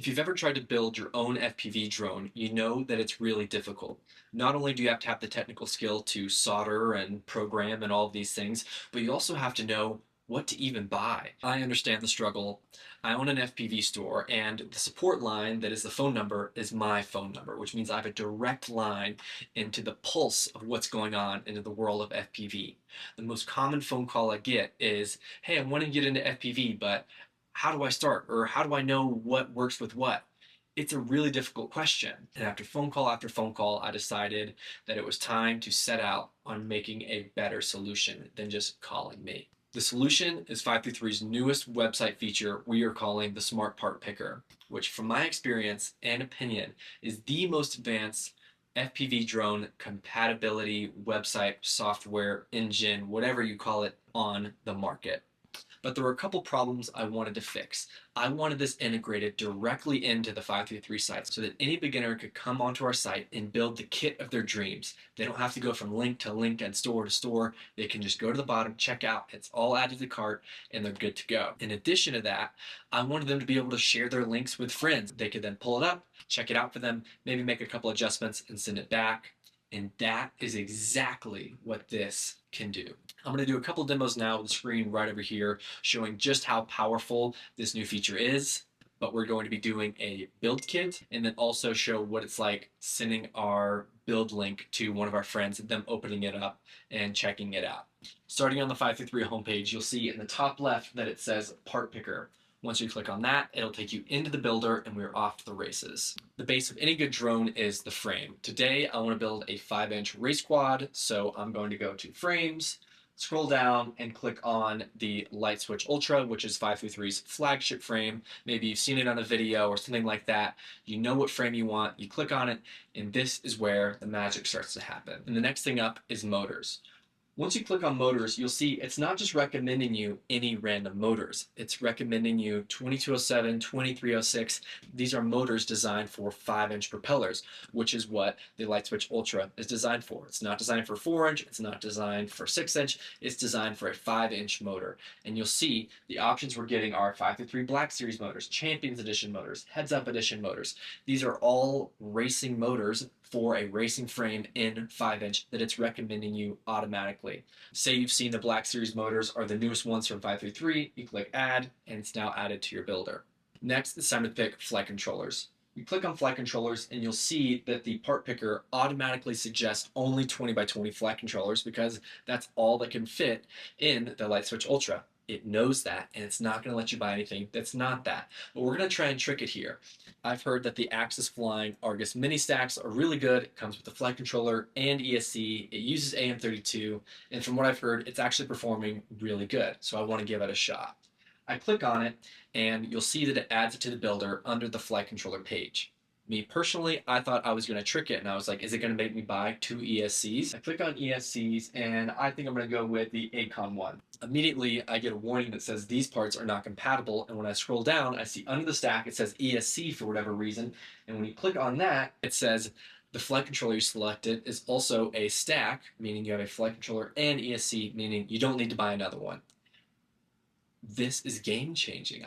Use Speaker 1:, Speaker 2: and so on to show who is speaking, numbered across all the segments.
Speaker 1: If you've ever tried to build your own FPV drone, you know that it's really difficult. Not only do you have to have the technical skill to solder and program and all of these things, but you also have to know what to even buy. I understand the struggle. I own an FPV store, and the support line that is the phone number is my phone number, which means I have a direct line into the pulse of what's going on into the world of FPV. The most common phone call I get is, "Hey, I want to get into FPV, but how do I start?" Or how do I know what works with what? It's a really difficult question. And after phone call, I decided that it was time to set out on making a better solution than just calling me. The solution is 533's newest website feature we are calling the Smart Part Picker, which from my experience and opinion is the most advanced FPV drone compatibility website, software, engine, whatever you call it, on the market. But there were a couple problems I wanted to fix. I wanted this integrated directly into the 533 site so that any beginner could come onto our site and build the kit of their dreams. They don't have to go from link to link and store to store. They can just go to the bottom, check out, it's all added to the cart, and they're good to go. In addition to that, I wanted them to be able to share their links with friends. They could then pull it up, check it out for them, maybe make a couple adjustments and send it back. And that is exactly what this can do. I'm going to do a couple demos now with the screen right over here showing just how powerful this new feature is. But we're going to be doing a build kit and then also show what it's like sending our build link to one of our friends, them opening it up and checking it out. Starting on the 533 homepage, you'll see in the top left that it says Part Picker. Once you click on that, it'll take you into the builder and we're off to the races. The base of any good drone is the frame. Today, I want to build a 5-inch race quad, so I'm going to go to Frames, scroll down and click on the Light Switch Ultra, which is 533's flagship frame. Maybe you've seen it on a video or something like that. You know what frame you want, you click on it, and this is where the magic starts to happen. And the next thing up is motors. Once you click on motors, you'll see it's not just recommending you any random motors. It's recommending you 2207, 2306. These are motors designed for 5-inch propellers, which is what the Light Switch Ultra is designed for. It's not designed for 4-inch, it's not designed for 6-inch, it's designed for a 5-inch motor. And you'll see the options we're getting are 533 Black Series motors, Champions Edition motors, Heads Up Edition motors. These are all racing motors for a racing frame in 5-inch that it's recommending you automatically. Say you've seen the Black Series motors are the newest ones from 533, you click add, and it's now added to your builder. Next, it's time to pick flight controllers. You click on flight controllers and you'll see that the part picker automatically suggests only 20x20 flight controllers because that's all that can fit in the Light Switch Ultra. It knows that, and it's not going to let you buy anything that's not that. But we're going to try and trick it here. I've heard that the Axis Flying Argus mini stacks are really good. It comes with the flight controller and ESC. It uses AM32, and from what I've heard, it's actually performing really good. So I want to give it a shot. I click on it, and you'll see that it adds it to the builder under the flight controller page. Me personally, I thought I was going to trick it, and I was like, is it going to make me buy 2 ESCs? I click on ESCs, and I think I'm going to go with the Acon one. Immediately, I get a warning that says these parts are not compatible, and when I scroll down, I see under the stack, it says ESC for whatever reason, and when you click on that, it says the flight controller you selected is also a stack, meaning you have a flight controller and ESC, meaning you don't need to buy another one. This is game changing.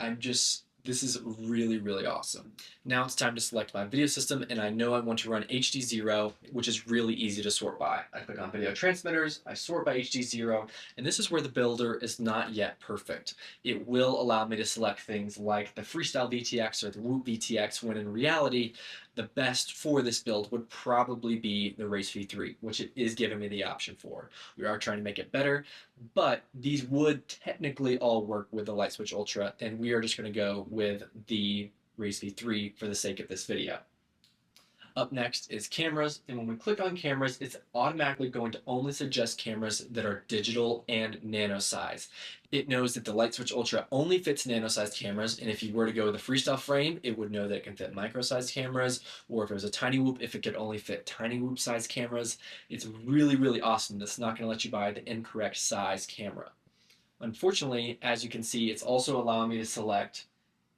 Speaker 1: This is really, really awesome. Now it's time to select my video system, and I know I want to run HD0, which is really easy to sort by. I click on video transmitters, I sort by HD0, and this is where the builder is not yet perfect. It will allow me to select things like the Freestyle VTX or the Whoop VTX, when in reality, the best for this build would probably be the Race V3, which it is giving me the option for. We are trying to make it better, but these would technically all work with the Light Switch Ultra, and we are just going to go with the Race V3 for the sake of this video. Up next is cameras, and when we click on cameras, it's automatically going to only suggest cameras that are digital and nano size. It knows that the Light Switch Ultra only fits nano-sized cameras, and if you were to go with a freestyle frame, it would know that it can fit micro-sized cameras, or if it was a tiny whoop, if it could only fit tiny whoop-sized cameras. It's really, really awesome. That's not going to let you buy the incorrect size camera. Unfortunately, as you can see, it's also allowing me to select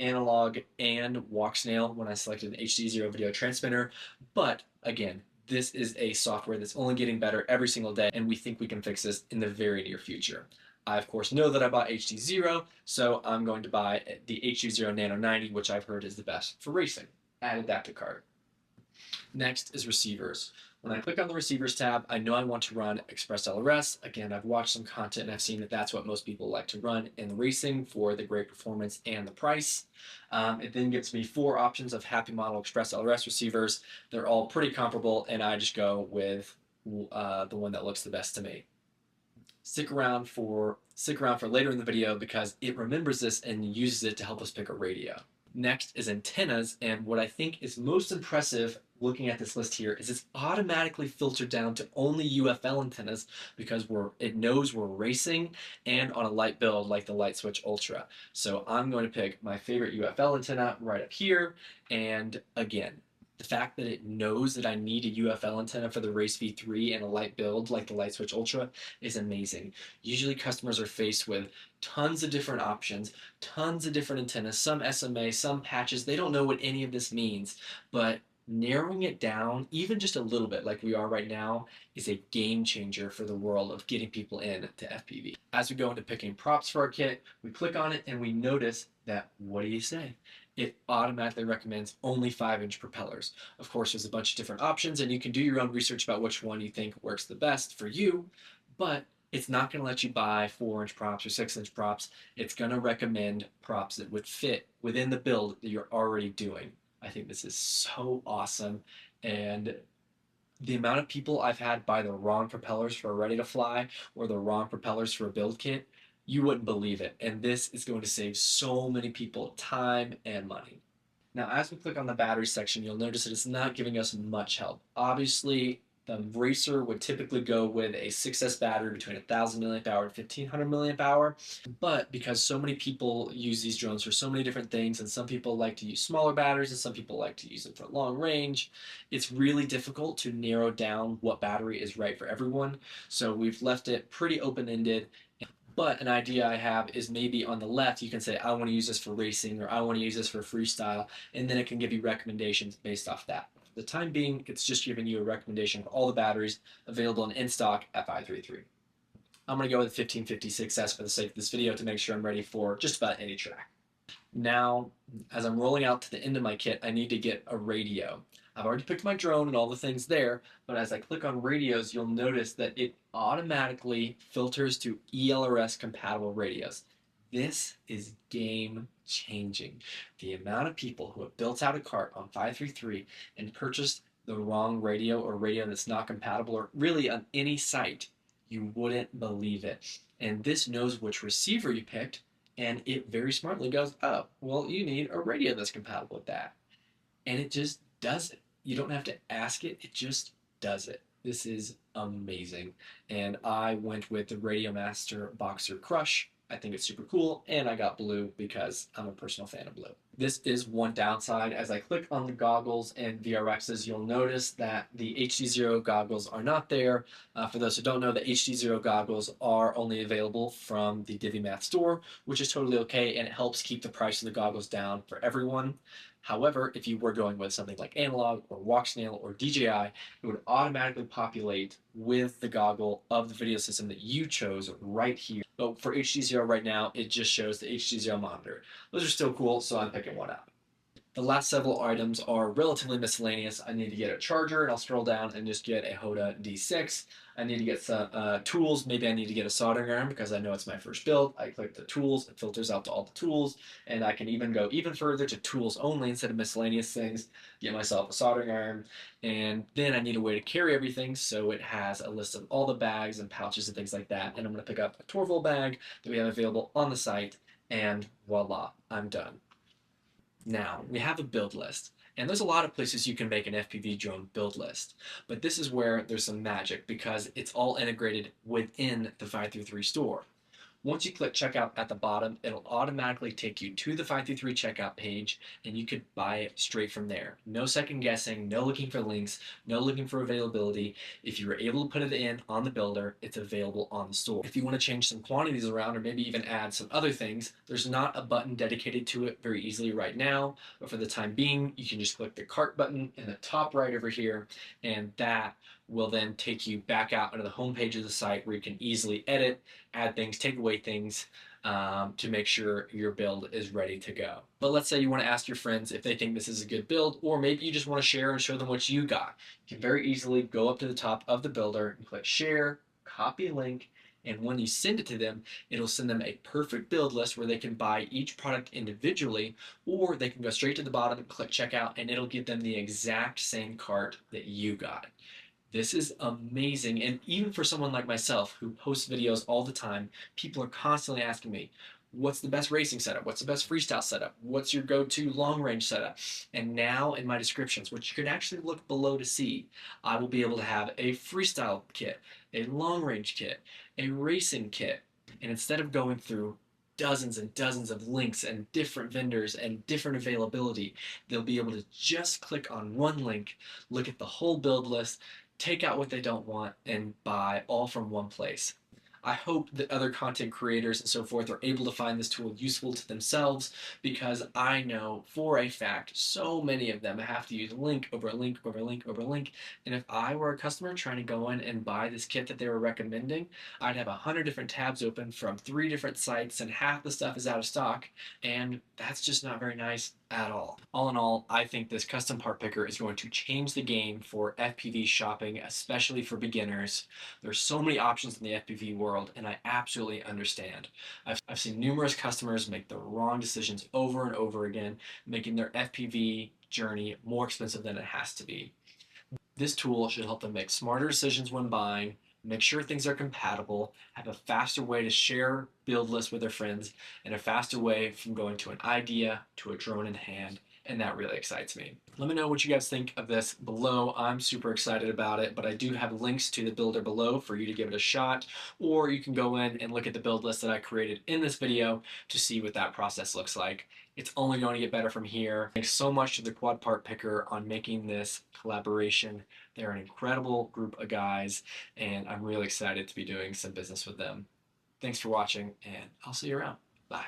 Speaker 1: analog and walk snail when I selected an HD0 video transmitter, but again, this is a software that's only getting better every single day, and we think we can fix this in the very near future. I, of course, know that I bought HD0, so I'm going to buy the HD0 Nano 90, which I've heard is the best for racing. Added that to cart. Next is receivers. When I click on the receivers tab, I know I want to run Express LRS. Again, I've watched some content and I've seen that that's what most people like to run in racing for the great performance and the price. It then gives me 4 options of Happy Model Express LRS receivers. They're all pretty comparable, and I just go with the one that looks the best to me. Stick around for later in the video because it remembers this and uses it to help us pick a radio. Next is antennas, and what I think is most impressive looking at this list here is it's automatically filtered down to only UFL antennas because it knows we're racing and on a light build like the Light Switch Ultra. So I'm going to pick my favorite UFL antenna right up here, and again, the fact that it knows that I need a UFL antenna for the Race V3 and a light build like the Light Switch Ultra is amazing. Usually customers are faced with tons of different options, tons of different antennas, some SMA, some patches. They don't know what any of this means, but narrowing it down even just a little bit like we are right now is a game changer for the world of getting people in to FPV. As we go into picking props for our kit, we click on it and we notice that, what do you say? It automatically recommends only 5-inch propellers. Of course, there's a bunch of different options and you can do your own research about which one you think works the best for you, but it's not going to let you buy 4-inch props or 6-inch props. It's going to recommend props that would fit within the build that you're already doing. I think this is so awesome, and the amount of people I've had buy the wrong propellers for a ready to fly or the wrong propellers for a build kit, you wouldn't believe it. And this is going to save so many people time and money. Now, as we click on the battery section, you'll notice that it's not giving us much help. Obviously, the racer would typically go with a 6S battery between 1,000 milliamp hour and 1,500 milliamp hour. But because so many people use these drones for so many different things, and some people like to use smaller batteries and some people like to use them for long range, it's really difficult to narrow down what battery is right for everyone. So we've left it pretty open-ended. But an idea I have is maybe on the left, you can say, I want to use this for racing or I want to use this for freestyle, and then it can give you recommendations based off that. For the time being, it's just giving you a recommendation for all the batteries available in stock at 533. I'm going to go with 1556S for the sake of this video to make sure I'm ready for just about any track. Now, as I'm rolling out to the end of my kit, I need to get a radio. I've already picked my drone and all the things there, but as I click on radios, you'll notice that it automatically filters to ELRS compatible radios. This is game changing. The amount of people who have built out a cart on 533 and purchased the wrong radio or radio that's not compatible or really on any site, you wouldn't believe it. And this knows which receiver you picked, and it very smartly goes, oh, well, you need a radio that's compatible with that. And it just does it. You don't have to ask it, it just does it. This is amazing. And I went with the Radio Master Boxer Crush. I think it's super cool, and I got blue because I'm a personal fan of blue. This is one downside. As I click on the goggles and VRXs, you'll notice that the HD0 goggles are not there. For those who don't know, the HD0 goggles are only available from the DiviMath store, which is totally okay, and it helps keep the price of the goggles down for everyone. However, if you were going with something like Analog or Walksnail or DJI, it would automatically populate with the goggle of the video system that you chose right here. But for HD0 right now, it just shows the HD0 monitor. Those are still cool, so I'm picking one up. The last several items are relatively miscellaneous. I need to get a charger, and I'll scroll down and just get a Hoda D6. I need to get some tools. Maybe I need to get a soldering iron because I know it's my first build. I click the tools, it filters out to all the tools, and I can even go even further to tools only instead of miscellaneous things, get myself a soldering iron, and then I need a way to carry everything, so it has a list of all the bags and pouches and things like that, and I'm going to pick up a Torval bag that we have available on the site, and voila, I'm done. Now, we have a build list, and there's a lot of places you can make an FPV drone build list, but this is where there's some magic because it's all integrated within the 533 store. Once you click checkout at the bottom, it'll automatically take you to the 533 checkout page, and you could buy it straight from there. No second guessing, no looking for links, no looking for availability. If you were able to put it in on the builder, it's available on the store. If you want to change some quantities around or maybe even add some other things, there's not a button dedicated to it very easily right now, but for the time being, you can just click the cart button in the top right over here, and that will then take you back out onto the home page of the site where you can easily edit, add things, take away things, to make sure your build is ready to go. But let's say you want to ask your friends if they think this is a good build, or maybe you just want to share and show them what you got. You can very easily go up to the top of the builder and click share, copy link, and when you send it to them, it'll send them a perfect build list where they can buy each product individually, or they can go straight to the bottom and click checkout, and it'll give them the exact same cart that you got. This is amazing. And even for someone like myself who posts videos all the time, people are constantly asking me, what's the best racing setup? What's the best freestyle setup? What's your go to long range setup? And now in my descriptions, which you can actually look below to see, I will be able to have a freestyle kit, a long range kit, a racing kit. And instead of going through dozens and dozens of links and different vendors and different availability, they'll be able to just click on one link, look at the whole build list, take out what they don't want, and buy all from one place. I hope that other content creators and so forth are able to find this tool useful to themselves, because I know for a fact so many of them have to use link over link over link over link. And if I were a customer trying to go in and buy this kit that they were recommending, I'd have 100 different tabs open from 3 different sites, and half the stuff is out of stock, and that's just not very nice at all. All in all, I think this custom part picker is going to change the game for FPV shopping, especially for beginners. There's so many options in the FPV world, and I absolutely understand. I've seen numerous customers make the wrong decisions over and over again, making their FPV journey more expensive than it has to be. This tool should help them make smarter decisions when buying, make sure things are compatible, have a faster way to share build lists with their friends, and a faster way from going to an idea to a drone in hand. And that really excites me. Let me know what you guys think of this below. I'm super excited about it, but I do have links to the builder below for you to give it a shot, or you can go in and look at the build list that I created in this video to see what that process looks like. It's only going to get better from here. Thanks so much to the Quad Part Picker on making this collaboration. They're an incredible group of guys, and I'm really excited to be doing some business with them. Thanks for watching, and I'll see you around. Bye.